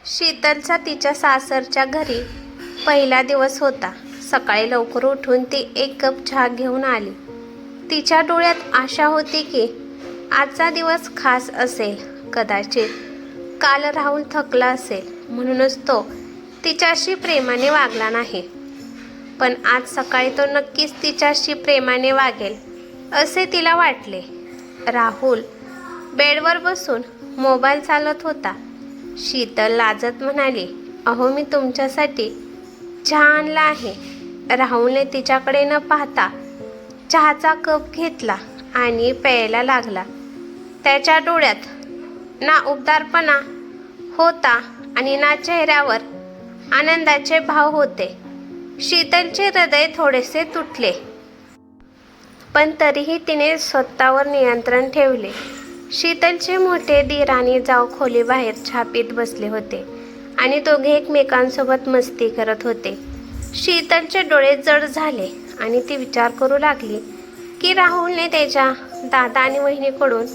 शीतलचा तिच्या सासरच्या घरी पहिला दिवस होता. सकाळी लवकर उठून ती एक कप चहा घेऊन आली. तिच्या डोळ्यात आशा होती की आजचा दिवस खास असेल. कदाचित काल राहुल थकला असेल म्हणूनच तो तिच्याशी प्रेमाने वागला नाही. पण आज सकाळी तो नक्कीच तिच्याशी प्रेमाने वागेल असे तिला वाटले. राहुल बेडवर बसून मोबाईल चालत होता. शीतल लाजत म्हणाली, अहो मी तुमच्यासाठी चहा आणला आहे. राहुलने तिच्याकडे न पाहता चहाचा कप घेतला आणि प्यायला लागला. त्याच्या डोळ्यात ना उबदारपणा होता आणि ना चेहऱ्यावर आनंदाचे भाव होते. शीतलचे हृदय थोडेसे तुटले, पण तरीही तिने स्वतःवर नियंत्रण ठेवले. शीतलचे मोठे दीर आणि जाऊ खोलीबाहेर चहा पीत बसले होते आणि दोघे एकमेकांसोबत मस्ती करत होते. शीतलचे डोळे जड झाले आणि ती विचार करू लागली की राहुलने त्याच्या दादा आणि वहिनीकडून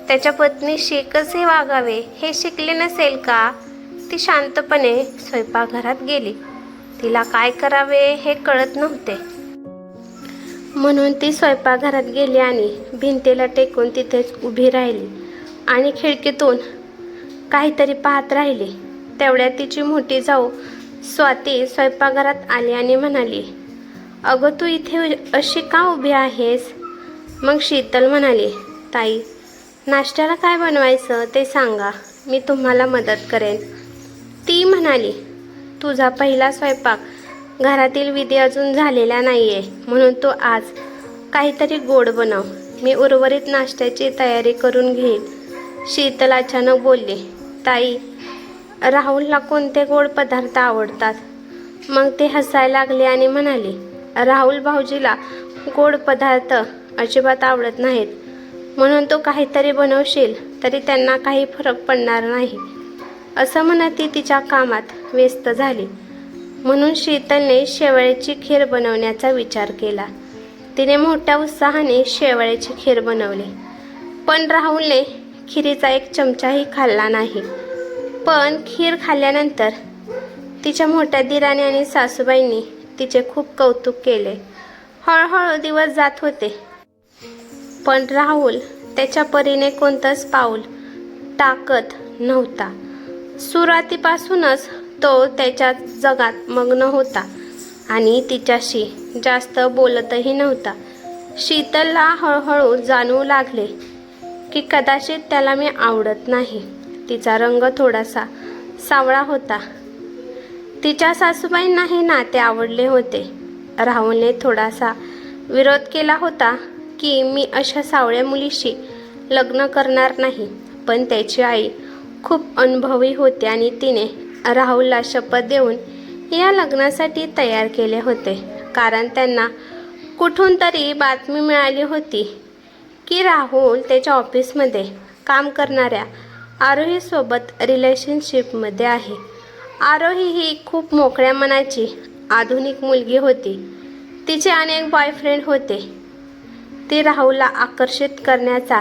त्याच्या पत्नीशी कसे वागावे हे शिकले नसेल का? ती शांतपणे स्वयंपाकघरात गेली. तिला काय करावे हे कळत नव्हते, म्हणून ती स्वयंपाकघरात गेली आणि भिंतीला टेकून तिथेच उभी राहिली आणि खिडकीतून काहीतरी पाहत राहिली. तेवढ्यात तिची मोठी जाऊ स्वाती स्वयंपाकघरात आली आणि म्हणाली, अगं तू इथे अशी का उभी आहेस? मग शीतल म्हणाली, ताई नाश्त्याला काय बनवायचं ते सांगा, मी तुम्हाला मदत करेन. ती म्हणाली, तुझा पहिला स्वयंपाक घरातील विधी अजून झालेला नाही आहे, म्हणून तू आज काहीतरी गोड बनव. मी उर्वरित नाश्त्याची तयारी करून घेईन. शीतल अचानक बोलली, ताई राहुलला कोणते गोड पदार्थ आवडतात? मग ते हसायला लागले आणि म्हणाले, राहुल भाऊजीला गोड पदार्थ अजिबात आवडत नाहीत, म्हणून तू काहीतरी बनवशील तरी त्यांना काही फरक पडणार नाही. असं म्हणत ती तिच्या कामात व्यस्त झाली. म्हणून शीतलने शेवयाची खीर बनवण्याचा विचार केला. तिने मोठ्या उत्साहाने शेवयाची खीर बनवली, पण राहुलने खिरीचा एक चमचाही खाल्ला नाही. पण खीर खाल्ल्यानंतर तिच्या मोठ्या दिराने आणि सासूबाईंनी तिचे खूप कौतुक केले. हळूहळू दिवस जात होते, पण राहुल त्याच्या परीने कोणतंच पाऊल टाकत नव्हता. सुरुवातीपासूनच तो त्याच्या जगात मग्न होता आणि तिच्याशी जास्त बोलतही नव्हता. शीतलला हळूहळू जाणवू लागले की कदाचित त्याला मी आवडत नाही. तिचा रंग थोडासा सावळा होता. तिच्या सासूबाईंनाही नाते आवडले होते. राहुलने थोडासा विरोध केला होता की मी अशा सावळ्या मुलीशी लग्न करणार नाही, पण त्याची आई खूप अनुभवी होती आणि तिने राहुलला शपथ देऊन या लग्नासाठी तयार केले होते. कारण त्यांना कुठून तरी बातमी मिळाली होती की राहुल त्याच्या ऑफिसमध्ये काम करणाऱ्या आरोहीसोबत रिलेशनशिपमध्ये आहे. आरोही ही खूप मोकळ्या मनाची आधुनिक मुलगी होती. तिचे अनेक बॉयफ्रेंड होते. ती राहुलला आकर्षित करण्याचा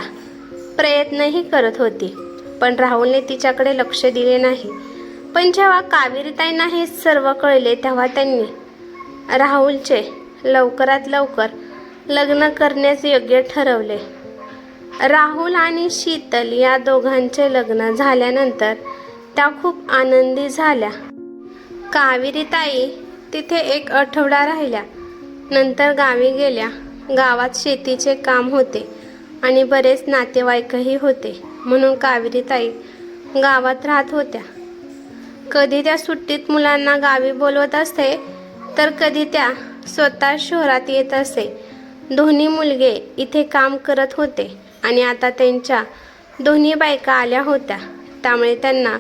प्रयत्नही करत होती, पण राहुलने तिच्याकडे लक्ष दिले नाही. पण जेव्हा कावेरीताईंना हे सर्व कळले तेव्हा त्यांनी राहुलचे लवकरात लवकर लग्न करण्याचे योग्य ठरवले. राहुल आणि शीतल या दोघांचे लग्न झाल्यानंतर त्या खूप आनंदी झाल्या. कावेरीताई तिथे एक आठवडा राहिल्या, नंतर गावी गेल्या. गावात शेतीचे काम होते आणि बरेच नातेवाईकही होते, म्हणून कावेरीताई गावात राहत होत्या. कधी त्या सुट्टीत मुलांना गावी बोलवत असे, तर कधी त्या स्वतः शहरात येत असे. दोन्ही मुलगे इथे काम करत होते आणि आता त्यांच्या दोन्ही बायका आल्या होत्या, त्यामुळे त्यांना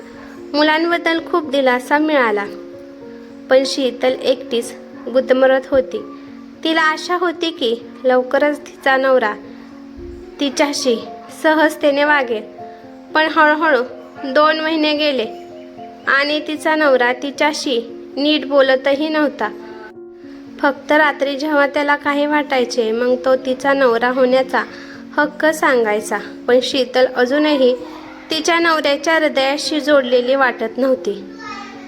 मुलांबद्दल खूप दिलासा मिळाला. पण शीतल एकटीच गुदमरत होती. तिला आशा होती की लवकरच तिचा नवरा तिच्याशी सहजतेने वागेल. पण हळूहळू 2 महिने गेले आणि तिचा नवरा तिच्याशी नीट बोलतही नव्हता. फक्त रात्री जेव्हा त्याला काही वाटायचे मग तो तिचा नवरा होण्याचा हक्क सांगायचा. पण शीतल अजूनही तिच्या नवऱ्याच्या हृदयाशी जोडलेली वाटत नव्हती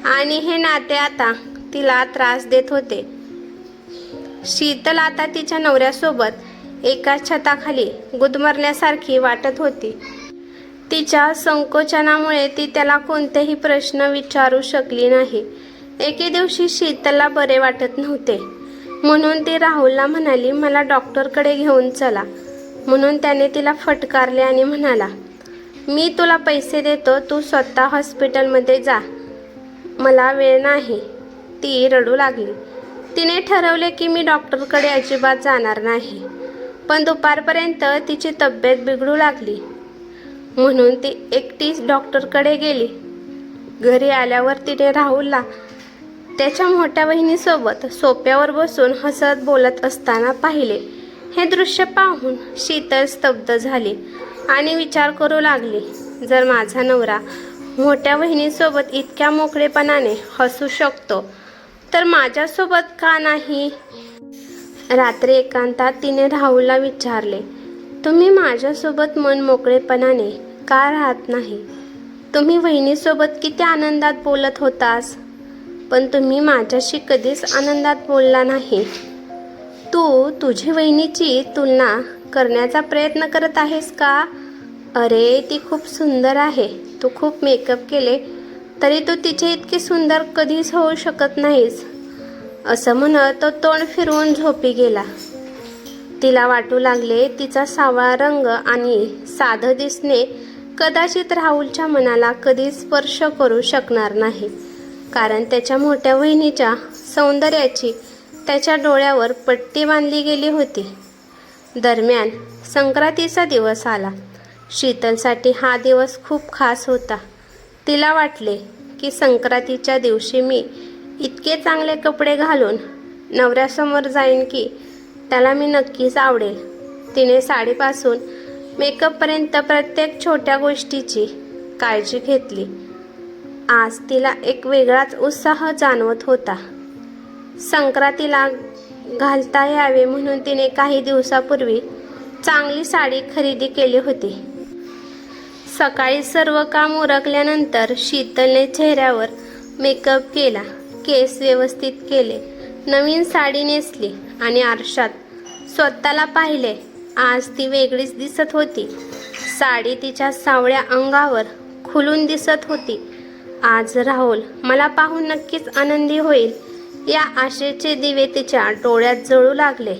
आणि हे नाते आता तिला त्रास देत होते. शीतल आता तिच्या नवऱ्यासोबत एकाच छताखाली गुदमरल्यासारखी वाटत होती. तिच्या संकोचनामुळे ती त्याला कोणतेही प्रश्न विचारू शकली नाही. एके दिवशी शीतलला बरे वाटत नव्हते म्हणून ती राहुलला म्हणाली, मला डॉक्टरकडे घेऊन चला. म्हणून त्याने तिला फटकारले आणि म्हणाला, मी तुला पैसे देतो, तू स्वतः हॉस्पिटलमध्ये जा, मला वेळ नाही. ती रडू लागली. तिने ठरवले की मी डॉक्टरकडे अजिबात जाणार नाही. पण दुपारपर्यंत तिची तब्येत बिघडू लागली म्हणून ती एकटीच डॉक्टरकडे गेली. घरी आल्यावर तिने राहुलला त्याच्या मोठ्या बहिणीसोबत सोफ्यावर बसून हसत बोलत असताना पाहिले. हे दृश्य पाहून शीतल स्तब्ध झाली आणि विचार करू लागली, जर माझा नवरा मोठ्या बहिणीसोबत इतक्या मोकळेपणाने हसू शकतो तर माझ्यासोबत का नाही? रात्री एकांतात तिने राहुलला विचारले, तुम्ही माझ्यासोबत मन मोकळेपणाने का राहत नाही? तुम्ही वहिनीसोबत किती आनंदात बोलत होतास, पण तुम्ही माझ्याशी कधीच आनंदात बोलला नाही. तू तुझी वहिनीची तुलना करण्याचा प्रयत्न करत आहेस का? अरे ती खूप सुंदर आहे, तू खूप मेकअप केले तरी तू तिचे इतके सुंदर कधीच होऊ शकत नाहीस. असं म्हणत तो तोंड फिरवून झोपी गेला. तिला वाटू लागले तिचा सावळा रंग आणि साधं दिसणे कदाचित राहुलच्या मनाला कधीच स्पर्श करू शकणार नाही, कारण त्याच्या मोठ्या बहिणीच्या सौंदर्याची त्याच्या डोळ्यावर पट्टी बांधली गेली होती. दरम्यान संक्रांतीचा दिवस आला. शीतलसाठी हा दिवस खूप खास होता. तिला वाटले की संक्रांतीच्या दिवशी मी इतके चांगले कपडे घालून नवऱ्यासमोर जाईन की त्याला मी नक्कीच आवडेल. तिने साडीपासून मेकअपपर्यंत प्रत्येक छोट्या गोष्टीची काळजी घेतली. आज तिला एक वेगळाच उत्साह जाणवत होता. संक्रांतीला घालता यावे म्हणून तिने काही दिवसापूर्वी चांगली साडी खरेदी केली होती. सकाळी सर्व काम उरकल्यानंतर शीतलने चेहऱ्यावर मेकअप केला, केस व्यवस्थित केले, नवीन साडी नेसली आणि आरशात स्वतःला पाहिले. आज ती वेगळीच दिसत होती. साडी तिच्या सावळ्या अंगावर खुलून दिसत होती. आज राहुल मला पाहून नक्कीच आनंदी होईल या आशेचे दिवे तिच्या डोळ्यात जळू लागले.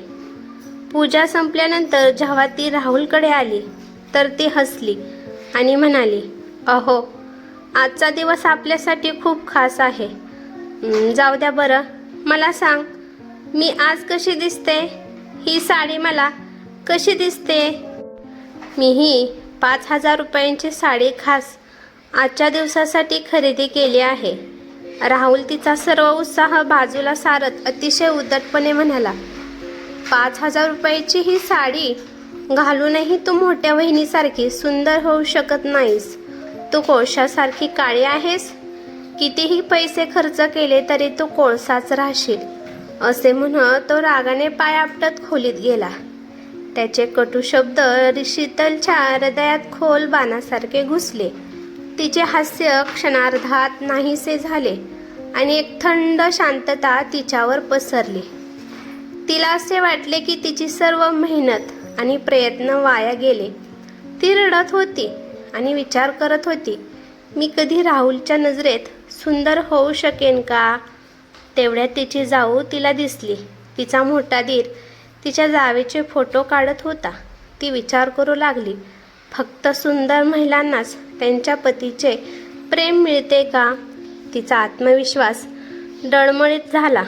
पूजा संपल्यानंतर जेव्हा ती राहुलकडे आली तर ती हसली आणि म्हणाली, अहो आजचा दिवस आपल्यासाठी खूप खास आहे. जाऊ द्या बरं, मला सांग मी आज कशी दिसते? ही साडी मला कशी दिसते? मी ही 5,000 रुपयांची साडी खास आजच्या दिवसासाठी खरेदी केली आहे. राहुल तिचा सर्व उत्साह बाजूला सारत अतिशय उद्धटपणे म्हणाला, 5,000 रुपयाची ही साडी घालूनही तू मोठ्या बहिणीसारखी सुंदर होऊ शकत नाहीस. तू कोळशासारखी काळी आहेस. कितीही पैसे खर्च केले तरी तू कोळसाच राहशील. असे म्हणत तो रागाने पाय आपटत खोलीत गेला. त्याचे कटू शब्द शीतलच्या हृदयात खोल बाणासारखे घुसले. तिचे हास्य क्षणार्धात नाहीसे झाले आणि एक थंड शांतता तिच्यावर पसरली. तिला असे वाटले की तिची सर्व मेहनत आणि प्रयत्न वाया गेले. ती रडत होती आणि विचार करत होती, मी कधी राहुलच्या नजरेत सुंदर होऊ शकेन का? तेवढ्यात तिची जाऊ तिला दिसली. तिचा मोठा दीर तिच्या जावेचे फोटो काढत होता. ती विचार करू लागली, फक्त सुंदर महिलांनाच त्यांच्या पतीचे प्रेम मिळते का? तिचा आत्मविश्वास डळमळीत झाला.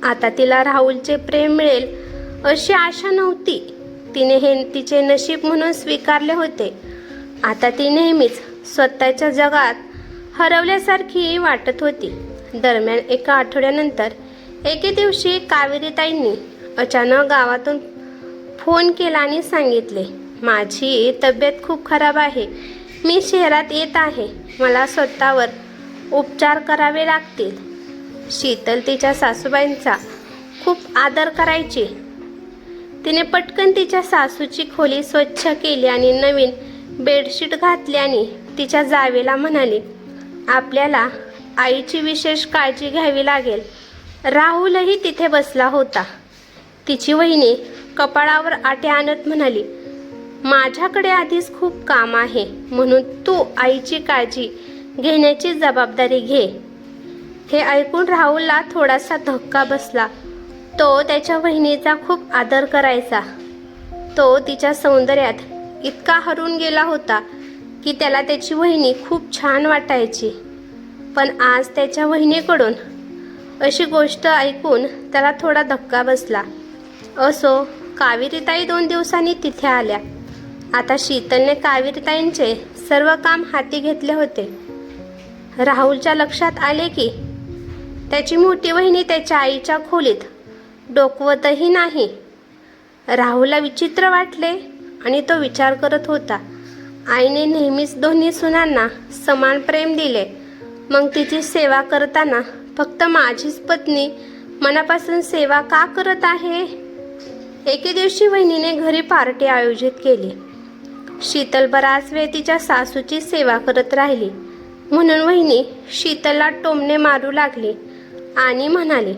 आता तिला राहुलचे प्रेम मिळेल अशी आशा नव्हती. तिने हे तिचे नशीब म्हणून स्वीकारले होते. आता ती नेहमीच स्वतःच्या जगात हरवल्यासारखी वाटत होती. दरम्यान एका आठवड्यानंतर एके दिवशी कावेरीताईंनी अचानक गावातून फोन केला आणि सांगितले, माझी तब्येत खूप खराब आहे. मी शहरात येत आहे. मला स्वतःवर उपचार करावे लागतील. शीतल तिच्या सासूबाईंचा खूप आदर करायची. तिने पटकन तिच्या सासूची खोली स्वच्छ केली आणि नवीन बेडशीट घातली आणि तिच्या जावेला म्हणाली, आपल्याला आईची विशेष काळजी घ्यावी लागेल. राहुलही तिथे बसला होता. तिची वहिनी कपाळावर आटे आणत म्हणाली, माझ्याकडे आधीच खूप काम आहे, म्हणून तू आईची काळजी घेण्याची जबाबदारी घे. हे ऐकून राहुलला थोडासा धक्का बसला. तो त्याच्या वहिनीचा खूप आदर करायचा. तो तिच्या सौंदर्यात इतका हरवून गेला होता की त्याला त्याची वहिनी खूप छान वाटायची. पण आज त्याच्या वहिनीकडून अशी गोष्ट ऐकून त्याला थोडा धक्का बसला. असो, कावेरीताई 2 दिवसांनी तिथे आल्या. आता शीतलने कावेरीताईंचे सर्व काम हाती घेतले होते. राहुलच्या लक्षात आले की त्याची मोठी वहिनी त्याच्या आईच्या खोलीत डोकवतही नाही. राहुलला विचित्र वाटले आणि तो विचार करत होता, आईने नेहमीच दोन्ही सुनांना समान प्रेम दिले, मग तिची सेवा करताना फक्त माझीच पत्नी मनापासून सेवा का करत आहे? एके दिवशी वहिनीने घरी पार्टी आयोजित केली. शीतल बराच वेळ तिच्या सासूची सेवा करत राहिली, म्हणून वहिनी शीतलला टोमणे मारू लागली आणि म्हणाली,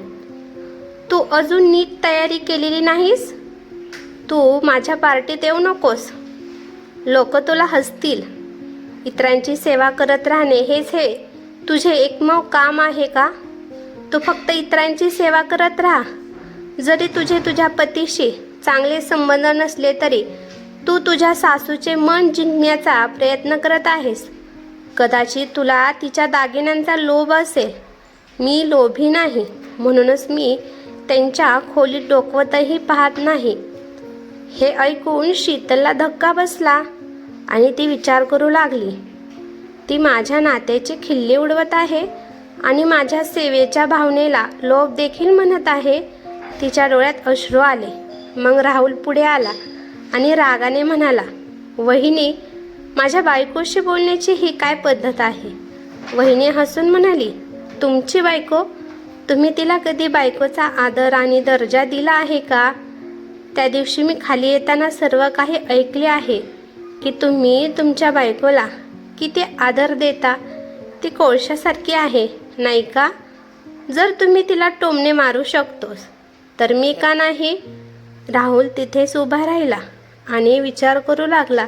तू अजून नीट तयारी केलेली नाहीस? तू माझ्या पार्टीत येऊ नकोस. लोक तुला हसतील. इतरांची सेवा करत राहणे हेच हे तुझे एकमेव काम आहे का? तू फक्त इतरांची सेवा करत राहा. जरी तुझ्या पतीशी चांगले संबंध नसले तरी तू तुझ्या सासूचे मन जिंकण्याचा प्रयत्न करत आहेस. कदाचित तुला तिच्या दागिन्यांचा लोभ असेल. मी लोभी नाही, म्हणूनच मी त्यांच्या खोलीत डोकवतही पाहत नाही. हे ऐकून शीतलला धक्का बसला आणि ती विचार करू लागली, ती माझ्या नात्याची खिल्ली उडवत आहे आणि माझ्या सेवेच्या भावनेला लोभ देखील म्हणत आहे. तिच्या डोळ्यात अश्रू आले. मग राहुल पुढे आला आणि रागाने म्हणाला, वहिनी, माझ्या बायकोशी बोलण्याची ही काय पद्धत आहे? वहिनी हसून म्हणाली, तुमची बायको? तुम्ही तिला कधी बायकोचा आदर आणि दर्जा दिला आहे का? त्या दिवशी मी खाली येताना सर्व काही ऐकले आहे की तुम्ही तुमच्या बायकोला किती आदर देता. ती कोळशासारखी आहे, नाही का? जर तुम्ही तिला टोमणे मारू शकतोस तर मी का नाही? राहुल तिथेच उभा राहिला आणि विचार करू लागला,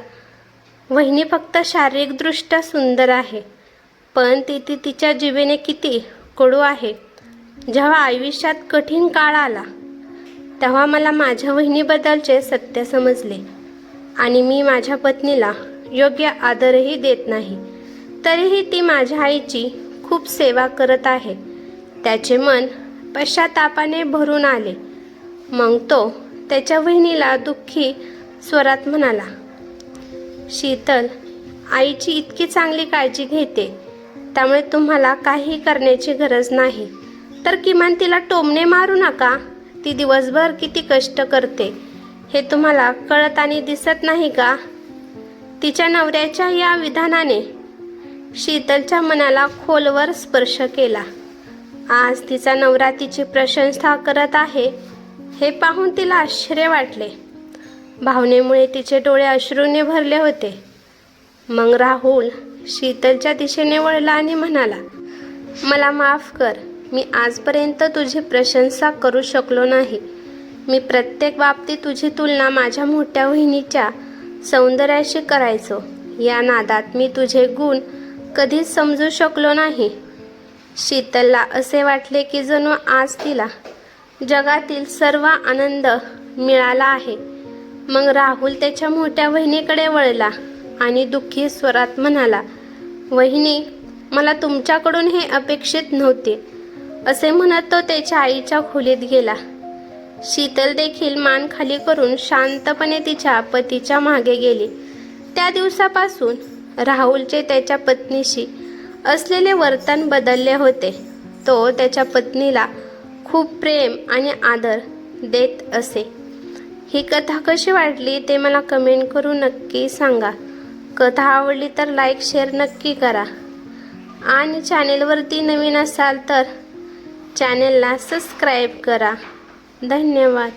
वहिनी फक्त शारीरिकदृष्ट्या सुंदर आहे, पण ती तिच्या जिभेने किती कडू आहे. जेव्हा आयुष्यात कठीण काळ आला तेव्हा मला माझ्या वहिनीबद्दलचे सत्य समजले आणि मी माझ्या पत्नीला योग्य आदरही देत नाही. तरीही ती माझ्या आईची खूप सेवा करत आहे. त्याचे मन पश्चातापाने भरून आले. मग तो त्याच्या वहिनीला दुःखी स्वरात म्हणाला, शीतल आईची इतकी चांगली काळजी घेते, त्यामुळे तुम्हाला काही करण्याची गरज नाही. तर किमान तिला टोमणे मारू नका. ती दिवसभर किती कष्ट करते हे तुम्हाला कळत आणि दिसत नाही का? तिच्या नवऱ्याच्या या विधानाने शीतलच्या मनाला खोलवर स्पर्श केला. आज तिचा नवरा तिची प्रशंसा करत आहे हे पाहून तिला आश्चर्य वाटले. भावनेमुळे तिचे डोळे अश्रूने भरले होते. मग राहुल शीतलच्या दिशेने वळला आणि म्हणाला, मला माफ कर. मी आजपर्यंत तुझी प्रशंसा करू शकलो नाही. मी प्रत्येक बाबतीत तुझी तुलना माझ्या मोठ्या वहिनीच्या सौंदर्याशी करायचो. या नादात मी तुझे गुण कधीच समजू शकलो नाही. शीतलला असे वाटले की जणू आज तिला जगातील सर्व आनंद मिळाला आहे. मग राहुल त्याच्या मोठ्या वहिनीकडे वळला आणि दुःखी स्वरात म्हणाला, वहिनी, मला तुमच्याकडून हे अपेक्षित नव्हते. असे म्हणत तो त्याच्या आईच्या खोलीत गेला. शीतल देखील मान खाली करून शांतपणे तिच्या पतीच्या मागे गेली. त्या दिवसापासून राहुलचे त्याच्या पत्नीशी असलेले वर्तन बदलले होते. तो त्याच्या पत्नीला खूप प्रेम आणि आदर देत असे. ही कथा कशी वाटली ते मला कमेंट करून नक्की सांगा. कथा आवडली तर लाईक शेअर नक्की करा आणि चॅनेलवरती नवीन असाल तर चॅनेलला सबस्क्राईब करा. धन्यवाद.